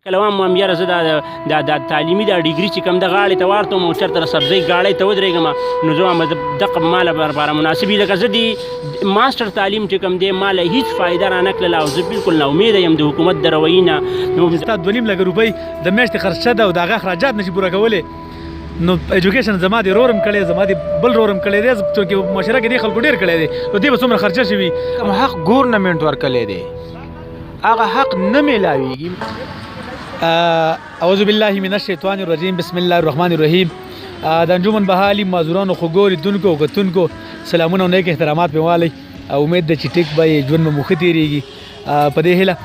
کله وایم یاره زه دا تعلیمي دا ډیګري چې کوم د غاړې ته وارتم او چېرته د سبزۍ غاړې ته ودرېږم نو زه وایم دغه ماله لپاره مناسب وي. لکه زه د ماسټر تعلیم چې کوم دی ماله هېڅ فایده رانکړله او زه بالکل ناامیده یم د حکومت د رویې نه. نو ستا 2.5 لکه روپۍ د میاشتې خرچه ده او د هغه اخراجات نشي پوره کولی. نو ایجوکیشن زما د رورم کړی زما د بل رورم کړی دی چونکې معاشره کې دې خلکو ډېر کړی دی نو دې به څومره خرچه شوي. کوم حق ګورنمنټ ورکړی دی هغه حق نه میلاویږي. اعوذ بالله من الشیطان الرجیم بسم الله الرحمن الرحیم. د انجمن بحالی معذورانو خوږو لیدونکو او کتونکو سلامونه او نیک احترامات مې والی او امید ده چې ټیک به یې ژوند مو ښه تېرېږي. په دې هیله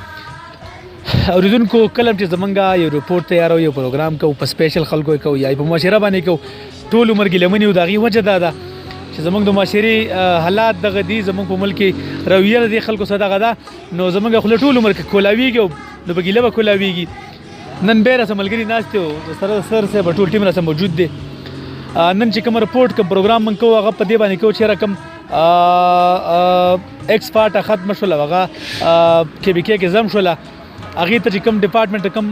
اوریدونکو کله چې زمونږ یو رپورټ تیارو یو پروګرام کوو په سپیشل خلکو یې کوو یا په معاشره باندې کوو ټول عمر ګیلمنې او د هغې وجه دا ده چې زمونږ د معاشرې حالات دغه دي زمونږ په ملک کې رویه د دې خلکو سره دغه ده نو زمونږ خوله ټول عمر کې کولاویږي او نو په ګیله به کولاویږي. نن بیا راسه ملګري ناست یو سره سر صاحب ټول ټیم راسه موجود دی. نن چې کوم رپورټ کوم پروګرام موږ کوو هغه په دې باندې کوو چې رقم ایکس پارټه ختمه شوله هغه KBK کې ضم شوله هغې ته چې کوم ډپارټمنټ کوم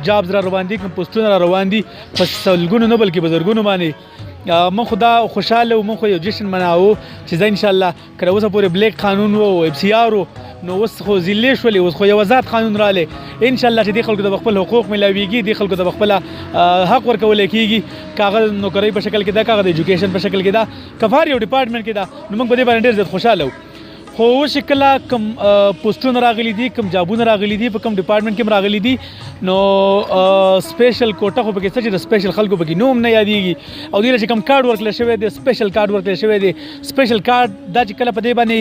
جابز را روان دي کوم پوسټونه را روان دي په سلګونو نه بلکې بزرګونو باندې موږ خو دا خوشحاله وو موږ خو یو جشن مناوو چې زه انشاءالله که اوسه پورې بلیک قانون و او FCR و نو اوس خو ضلع شولې اوس خو یو آزاد قانون رالی انشاءالله چې دې خلکو ته به خپل حقوق میلاویږي دې خلکو ته به خپله حق ورکولی کېږي که هغه نوکرۍ په شکل کې ده که هغه د ایجوکیشن په شکل کې ده که هر یو ډپارټمنټ کې ده نو موږ په دې باندې ډېر زیات خوشحاله وو. خو اوس چې کله کوم پوسټونه راغلي دي کوم جابونه راغلي دي په کوم ډپارټمنټ کې هم راغلي دي نو سپیشل کوټه خو پکې څه چې د سپیشل خلکو پکې نوم نه یادېږي او دې چې کوم کارډ ورکړل شوی دی سپیشل کارډ ورکړل شوی دی سپیشل کارډ دا چې کله په دې باندې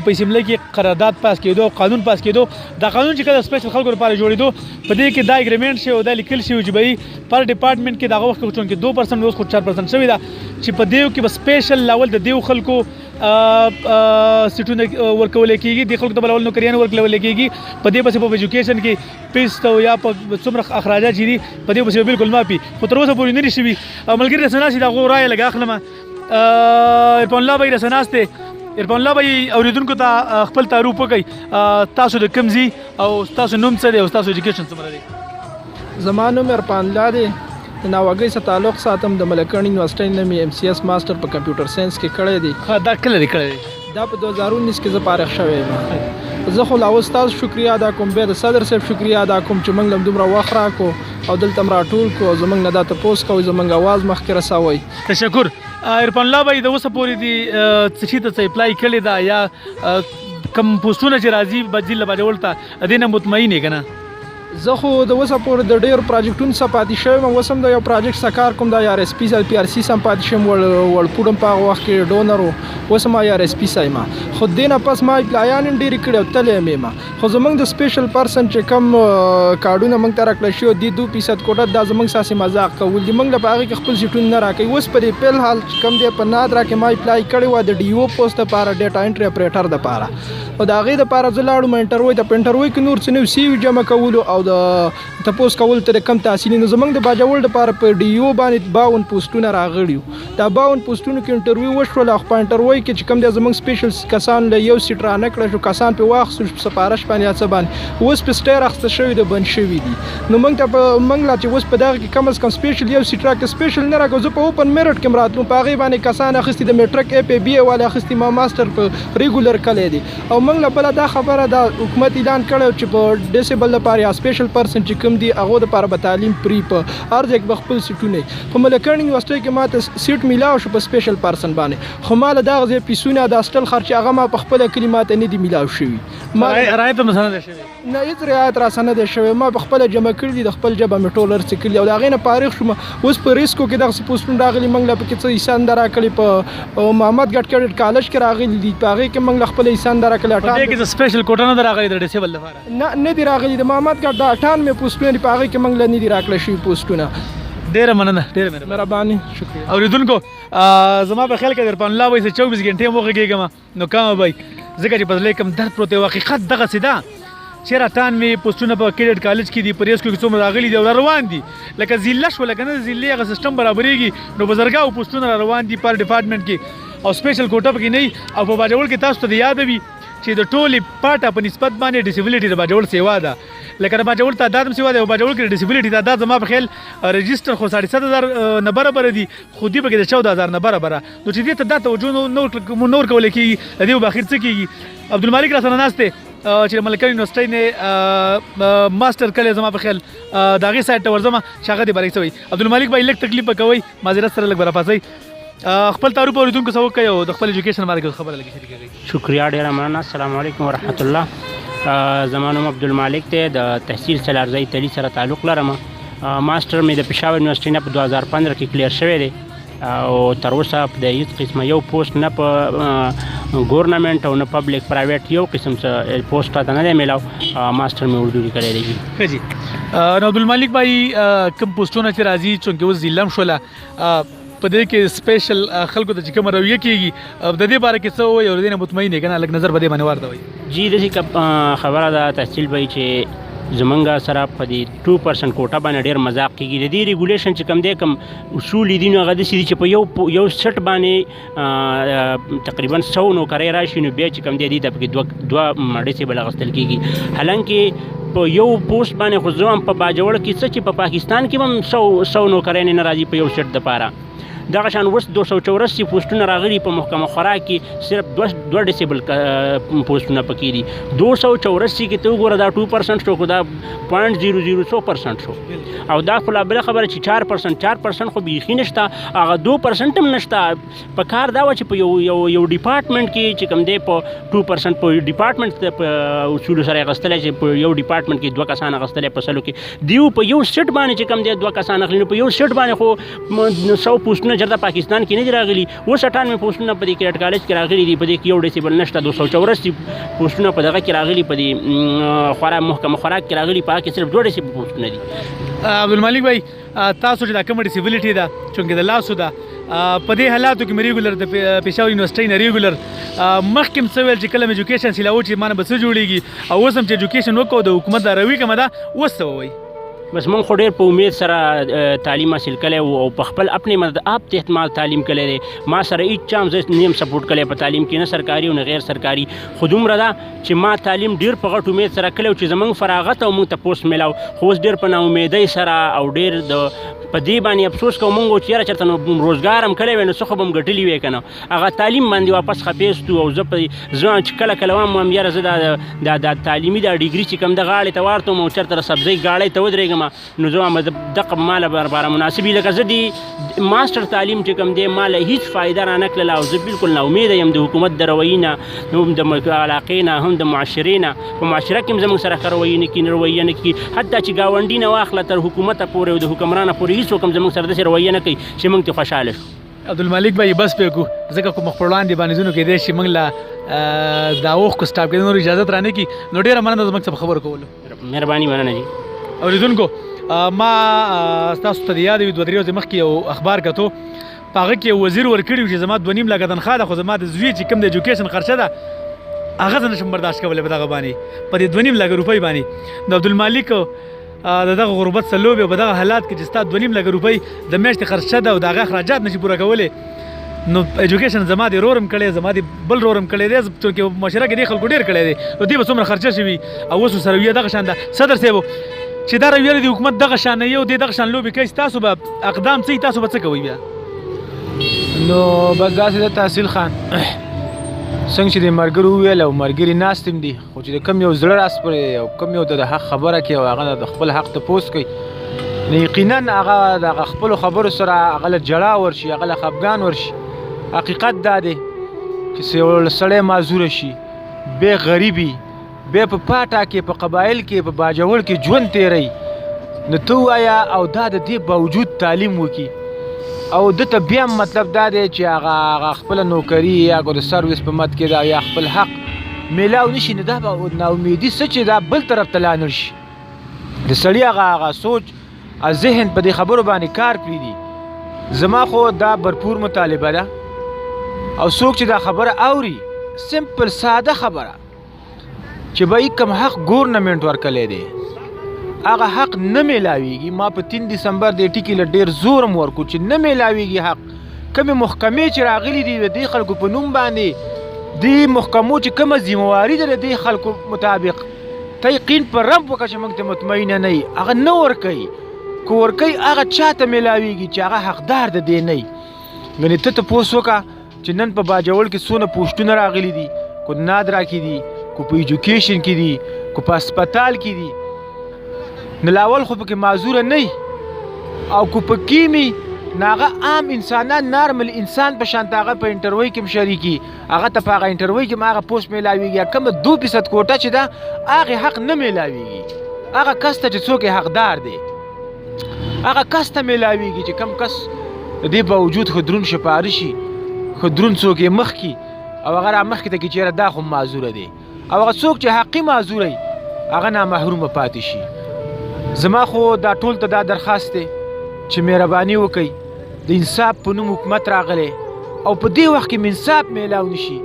په اسمبلی کې قرارداد پاس کېدو قانون پاس کېدو دا قانون چې کله سپیشل خلکو لپاره جوړېدو په دې کې دا اګریمنټ شوی او دا لیکل شوی چې به پر ډپارټمنټ کې دغه وخت کې چونکې 2% اوس خو 4% شوی ده چې په دې کې به سپیشل لاول د دیو خلکو سیټونه ورکول کېږي د خلکو ته بل نوکریان ورکول کېږي په دې پسې په ایجوکیشن کې پیسې او یا په څومره اخراجات چې دي په دې پسې بالکل معافي خو تر اوسه پورې نه دي شوي. ملګري راسه ناست دي د هغو رایه لږ اخلم. عرفان الله بهی راسه ناست دی. عرفان الله بهی اوریدونکو ته خپل تعارف وکړئ تاسو د کوم ځای او ستاسو نوم څه دی او ستاسو ایجوکیشن څومره دی؟ زما نوم عرفان الله دی د ناوګۍ سره تعلق ساتم د ملکن یونیورسټۍ نه مې MCS ماسټر په کمپیوټر ساینس کې کړی دی. دا کله دی کړی دی؟ دا په 2019 کې زه فارغ شوی یم. زه خو لاول ستاسو شکریا ادا کوم بیا د صدر صاحب شکریا ادا کوم چې موږ له دومره وخت راکړو او دلته م راټول کړو او زموږ نه دا تپوس کوئ زموږ اواز مخکې رسوئ. تشکر. عرفان الله بهی د اوسه پورې دې څه شي ته څه اپلای کړې ده یا کوم پوسټونه چې راځي بدیل له باجوړ ته دې نه مطمئن یې که نه؟ زه خو د اوسه پورې د ډېرو پراجیکټونو څخه پاتې شوی یم اوس هم د یو پراجیکټ څخه کار کوم دا RSP PRC سم پاتې شوم وړپوډ هم په هغه وخت کې ډونر و اوس هم RSP یم خو دې نه پس ما اپلایان هم ډېرې کړي او تللی هم یم خو زموږ د سپیشل پرسن چې کوم کارډونه موږ ته راکړل شوي دي 2% کوټه دا زموږ ساسې مذاق کول دي موږ له په هغې کې خپل سیټونه نه راکوي. اوس په دې فیل حال چې کوم دی په نادرا کې ما اپلای کړی وه د DO پوسټ دپاره ډیټا انټري اپریټر دپاره او د هغې دپاره زه لاړم انټروی ته په انټروی کې نور څه نه CV جمع کولو او د تپوس کول تر کم تحصیلي نو زموږ د باجوړ دپاره په DO باندې 52 پوسټونه راغلي وو. دا 52 پوسټونو کې انټرویو وشول او په انټروی کې چې کوم دی زموږ سپیشل کسان له یو سیټ رانه کړی شو کسان پې واخیستل شو سپارش باندې یا څه باندې اوس پې سټیر اخیسته شوي د بند شوي دي نو موږ ته موږ لا چې اوس په دغه کې کم از کم سپیشل یو سیټ راکړه سپیشل نه راکړو زه په اوپن میرټ کې م راتلم په هغې باندې کسان اخیستي د میټرک APBA والا اخیستي ما ماسټر په ریګولر کلی دی او موږ له بله دا خبره دا حکومت اعلان کړی چې په ډیسیبل لپاره یا سپیشل پرسن چې کوم دي هغو دپاره به تعلیم پري په هر ځای کې به خپل سیټونه وي. په ملکن یونیورسټۍ کې ما ته سیټ میلاو شو په سپیشل پرسن باندې خو ما له دغه ځای پیسونه د هاسټل خرچ هغه ما په خپله کلي ما ته نه دي میلاو شوي. رعایت هم راسره نه دی شوی؟ نه هېڅ رعایت راسره نه دی شوی. ما په خپله جمع کړي دي د خپل ژبه مې ټول هر څه کړي او د هغې نه فارغ شوم. اوس په ریسکو کې دغسې پوسټونه راغلي موږ له پکې څه حصه انده راکړې په محمد ګډ کیډټ کالج کې راغلي دي په هغې کې موږ له خپله حصه انده راکړې. په دې کې د سپیشل کوټه نه ده راغلې د ډیسیبل لپاره؟ نه دي راغلي د محمد ګډ د 98 پوسټونه دي په هغې کې موږ له نه دي راکړه شوي پوسټونه. ډېره مننه ډېره مهرباني شکریه. اورېدونکو زما په خیال کې د عرفان الله بهی 24 ګنټې هم وغږېږم نو کمه به ځکه چې په زړه کې درد پروت دی حقیقت دغسې ده چې راټان مې پوسټونه په کیډټ کالج کې دي په ریسکو کې څومره راغلي دي او را روان دي لکه ضلع شوله که نه د ضلعې هغه سیسټم برابرېږي نو بزرګاو پوسټونه را روان دي پر ډپارټمنټ کې او سپیشل کوټه پکې نه وي او په باجوړ کې تاسو ته د یاده وي چې د ټولې پاټه په نسبت باندې ډیسیبلیټي د باجوړ سیوا ده. لکه د باجوړ تعداد هم سیوا دی او باجوړ کې ډیسیبلیټي تعداد زما په خیال رجسټر خو 7,500 نه برابر دي، خو دې پکې د 14,000 نه برابره. نو چې دې ته دا توجه نور کولی کېږي د دې به اخر څه کېږي. عبدالمالک را سره ناست دی چې ملکه یونیورسټۍ نه ماسټر کړی زما په خیال د هغې سایډ ته ورځم چې هغه دې بریک شوی. عبدالمالک بھائی لږ تکلیف به کوئ، معذرت سره لږ به راپاڅئ، خپل تعارف اورېدونکو څه وکړئ او د خپل ایجوکیشن باره کې خبره لږ شریکه کړئ. شکریہ ډیره مننه. السلام علیکم ورحمت الله. زما نوم عبدالمالک دی، د تحصیل سالارزی تلی سره تعلق لرم. ماسټر مې د پېښور یونیورسټۍ نه په 2015 کې کلیر شوی دی او تر اوسه د هېڅ قسمه یو پوسټ نه په ګورنمنټ او نه پبلیک پرایویټ یو قسم څه پوسټ راته نه دی میلاو. ماسټر مې اردو لیکلی دی. ښه جي. نو عبدالمالک بھائی کوم پوسټونه چې راځي چونکې اوس ضلع هم شوله په دې کې سپیشل خلکو ته چې کومه رویه کېږي د دې باره کې څه وایي او د دې نه مطمئن یې که نه لږ نظر په دې باندې ورته وایي. جی داسې خبره ده تحصیل بھائی چې زمونږ سره په دې 2% کوټه باندې ډېر مذاق کېږي. د دې ریګولیشن چې کوم دی کوم اصول دي نو هغه داسې دي چې په یو سټ باندې تقریبا 100 نوکرۍ راشي نو بیا چې کوم دی دې ته پکې دوه ډیسیبل اخیستل کېږي. حالانکې په یو پوسټ باندې خو زه هم په باجوړ کې څه چې په پاکستان کې هم 100 نوکرۍ نه راځي په یو سټ دپاره. دغه شان اوس 284 پوسټونه راغلي په محکمه خوراک کې صرف 2 ډیسیبل پوسټونه پکې دي. 284 کې ته وګوره دا 2% شو، خو دا 0.002% شو او دا خو لا بله خبره چې 4% خو بیخي نشته، هغه 2% هم نشته. په کار دا وه چې په یو ډیپارټمنټ کې چې کوم دی په 2% په ډیپارټمنټ په اصولو سره اخیستلی چې په یو ډیپارټمنټ کې 2 کسان اخیستلی په سلو کې دیو په یو سټ باندې چې کوم دی 2 کسان اخلي نو په یو سټ باندې خو 100 پوسټونه چېرته پاکستان کې نه دي راغلي. اوس 98 پوسټونه په دې کیډ کالج کې راغلي دي، په دې کې یو ډیسیبل نشته. 284 پوسټونه په دغه کې راغلي، په دې محکمه خوراک کې راغلي، په هغه کې صرف 2 ډیسیبل پوسټونه دي. عبدالمالک بھائی تاسو چې دا کومه ډیسیبلیټي ده چونکې د لاسو ده په دې حالاتو کې مې ریګولر د پېښور یونیورسټۍ نه ریګولر مخکې هم څه ویل چې کله مې ایجوکیشن سیلاو چې ما نه به څه جوړېږي او اوس هم چې ایجوکیشن وکړو د حکومت دا روي کومه ده اوس څه ووایي؟ بس مونږ خو ډېر په امید سره تعلیم حاصل کړی او په خپل اپنې مدد آپ ته احتمال تعلیم کړی دی. ما سره هېڅ چا هم زه نیم سپورټ کړی په تعلیم کې، نه سرکاري او نه غیر سرکاري. خو دومره ده چې ما تعلیم ډېر په غټ امید سره کړی چې زموږ فراغت او موږ ته پوسټ میلاو، خو اوس ډېر په ناامیدۍ سره او ډېر د په دې باندې افسوس کوم مونږ چې یاره چېرته نو روزګار هم کړی وی نو څه خو به م ګټلي وی که نه. هغه تعلیم باندې واپس خپېستو او زه چې کله کله وایم یاره زه دا تعلیمي دا ډیګري چې کوم د غاړې ته وارتم او چېرته د سبزۍ ګاړۍ ته ودرېږم نو زه وایم دغه ماله برابره مناسب وي. لکه زه د ماسټر تعلیم چې کوم دی ماله هېڅ فایده را نه کړله او زه بلکل ناامیده یم د حکومت د رویې نه، هم د علاقې نه، هم د معاشرې نه. په معاشره کې هم زموږ سره ښه رویه نه کېږي، حتی چې ګاونډي نه واخله تر حکومته پورې او د حکمرانه پورې هېڅوک هم زموږ سره داسې رویه نه کوي چې موږ ته خوشحاله شو. عبدالمالک بھائی بس پې کړو ځکه کوم خپل وړاندې باندې ځینو کېدای شي موږ له دا اوښکو سټاپ کېدو نور اجازت را نه کړي. نو ډېره مننه زموږ څخه خبرو کولو. مهرباني مننه جي. اورېدونکو ما ستاسو ته د یاد وي 2-3 ورځې مخکې یو اخبار کتو، په هغه کې وزیر ورکړي چې زما 2.5 لکه تنخواه ده، خو زما د زوی چې کوم د ایجوکیشن خرچه ده هغه زه نشم برداشت کولی په دغه باندې، په دې 2.5 لکه روپۍ باندې. نو عبدالمالک د دغه غربت سره لوبې په دغه حالات کې چې ستا 2.5 لکه روپۍ د میاشتې خرچه ده او د هغه اخراجات نشي پوره کولی، نو ایجوکیشن زما د رورم کړی، زما د بل رورم کړی دی، چونکې معاشره کې دې خلکو ډېر کړی دی نو دې به څومره خرچه شوي او اوس ورسره رویه دغه شان ده. صدر صاحب چې دا رویه د حکومت دغه شان نه یو دی دغه شان لوبې کوي، تاسو به اقدام څه تاسو به څه کوئ بیا؟ نو بس داسې د تحصیل خان څنګه چې د ملګرو وویل او ملګري ناست هم دي، خو چې د کوم یو زړه راس پرې او کوم یو د حق خبره کوي او هغه د خپل حق تپوس کوي نو یقینا هغه د خپلو خبرو سره هغه له جړا ورشي، هغه له خفګان ورشي. حقیقت دا دی چې سړی معذوره شي، بې غریبي، بیا په پاټه کې په قبایل کې په باجوړ کې ژوند تیری، نو ته ووایه او دا د دې باوجود تعلیم وکړي او دته بیا مطلب دا دی چې هغه خپله نوکري یا د سروس په مد کې دا یا خپل حق میلاو نشي، نو دا به ناامیدي څه چې دا بل طرف ته لا نشي. د سړي هغه سوچ ذهن په دې خبرو باندې کار پرېږدي. زما خو دا برپور مطالبه ده او څوک چې دا خبره اوري سمپل ساده خبره چې به کوم حق ګورنمنټ ورکړی دی هغه حق نه میلاویږي. ما په 3 دسمبر د ټکي له ډېر زور هم ورکړو چې نه میلاویږي حق. کومې محکمې چې راغلي دي د دې خلکو په نوم باندې دې محکمو چې کومه ذمهواري ده د دې خلکو مطابق ته یقین په رب وکړه چې موږ ته مطمئنه نه یي هغه نه ورکوي که ورکوي هغه چا ته میلاویږي چې هغه حقدار د دې نه یي ګنې ته تپوس وکړه چې نن په باجوړ کې څونه پوسټونه راغلي دي کو نادرا کې دي کو په ایجوکیشن کې دي کو په هسپتال کې دي نو لاول خو پکې معذوره نه او کو په کیمي ناغه عام انسانان نارمل انسان په شان هغه په انټرویو کې مشارکي هغه ته په هغه انټرویو کې هغه پوسټ میلاویږي کوم 2% کوټه چې دا هغه حق نه میلاویږي هغه کس ته چې څوک حقدار دی هغه کس ته میلاویږي چې کم کس د دې باوجود خدرون شپارشي خدرون څوک یې مخکي او هغه را مخکې ته کې چیرې دا خو معذوره دی او هغه څوک چې حقي معذوره هغه نامحروم پاتې شي زما خو دا ټول ته دا درخواست دی چې مهرباني وکړئ د انصاف په نوم حکومت راغلی او په دې وخت کې انصاف میلاو نشي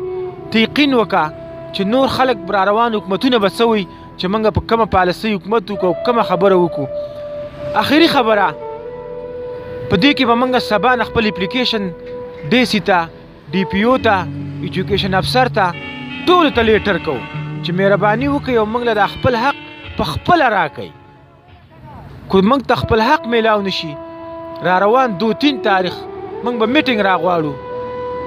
ته یقین وکړه چې نور خلک را روان حکومتونه به څه وي چې موږ په کومه پالیسۍ حکومت وکړو کومه خبره وکړو اخري خبره په دې کې به موږ سبا نه خپل اپلیکیشن ډي سي ته ډي پي او ته ایجوکیشن افسر ته ټولو ته لیټر کوو چې مهرباني وکړئ او موږ له د خپل حق په خپله راکئ که موږ ته خپل حق میلاو نشي را روان 2-3 تاریخ موږ به میټینګ راغواړو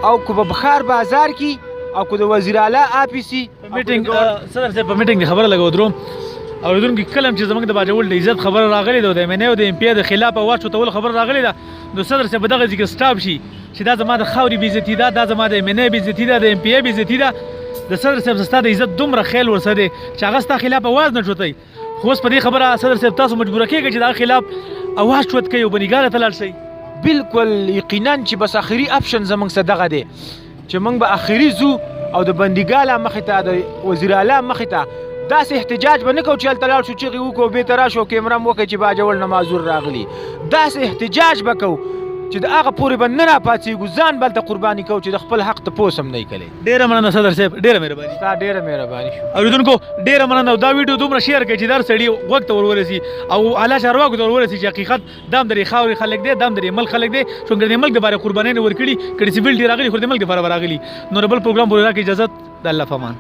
او که په بخار بازار کې او که د وزیر اعلی آفیسي میټینګ صدر صاحب په میټینګ کې خبره لګو درو اوریدونکو کلم چې زموږ د باجوړ د عزت خبره راغلی ده د ایم ان او د ایم پی د خلاف واچو تول خبر راغلی ده نو صدر صاحب دغه ځکه سټاپ شي چې دا زما د خاوري بې عزتي ده دا زما د ایم ان ای بې عزتي ده د ایم پی ای بې عزتي ده د صدر صاحب ستا د عزت دومره خیال ورسره دی چې هغه ستا خلاف اواز نه چوتئ خو اوس په دې خبره صدر صاحب تاسو مجبوره کېږئ چې د هغه خلاف اواز چوت کوئ او بنیګانو ته لاړ شئ بالکل یقینا چې بس اخري اپشن زموږ څه دغه دی چې موږ به اخري ځو او د بندیګاله مخې ته د وزیر اعلی مخې ته داسې احتجاج به نه کوو چې هلته لاړ شو چغې وکړو بېرته راشو کیمره م وکړئ چې باجوړ نه معذور راغلي داسې احتجاج به کوو چې د هغه پورې به نه راپاڅېږو ځان به هلته قرباني کوو چې د خپل حق تپوس هم نه یې کولی ډېره مننه صدر صاحب ډېره مهرباني ستا ډېره مهرباني شو اوریدونکو ډېره مننه دا ویډیو دومره شیر کړئ چې دا سړي غوږ ته ورورسي او اعلی چارواکو ته ورورسي چې حقیقت دا هم د دې خاورې خلک دی دا هم د دې ملک خلک دی چونکې د ملک دپاره قربانۍ نه ورکړي که ډسیبلټي راغلي خو د ملک دپاره به راغلي نو د بل پروګرام پورې راکړئ اجازت د الله په امان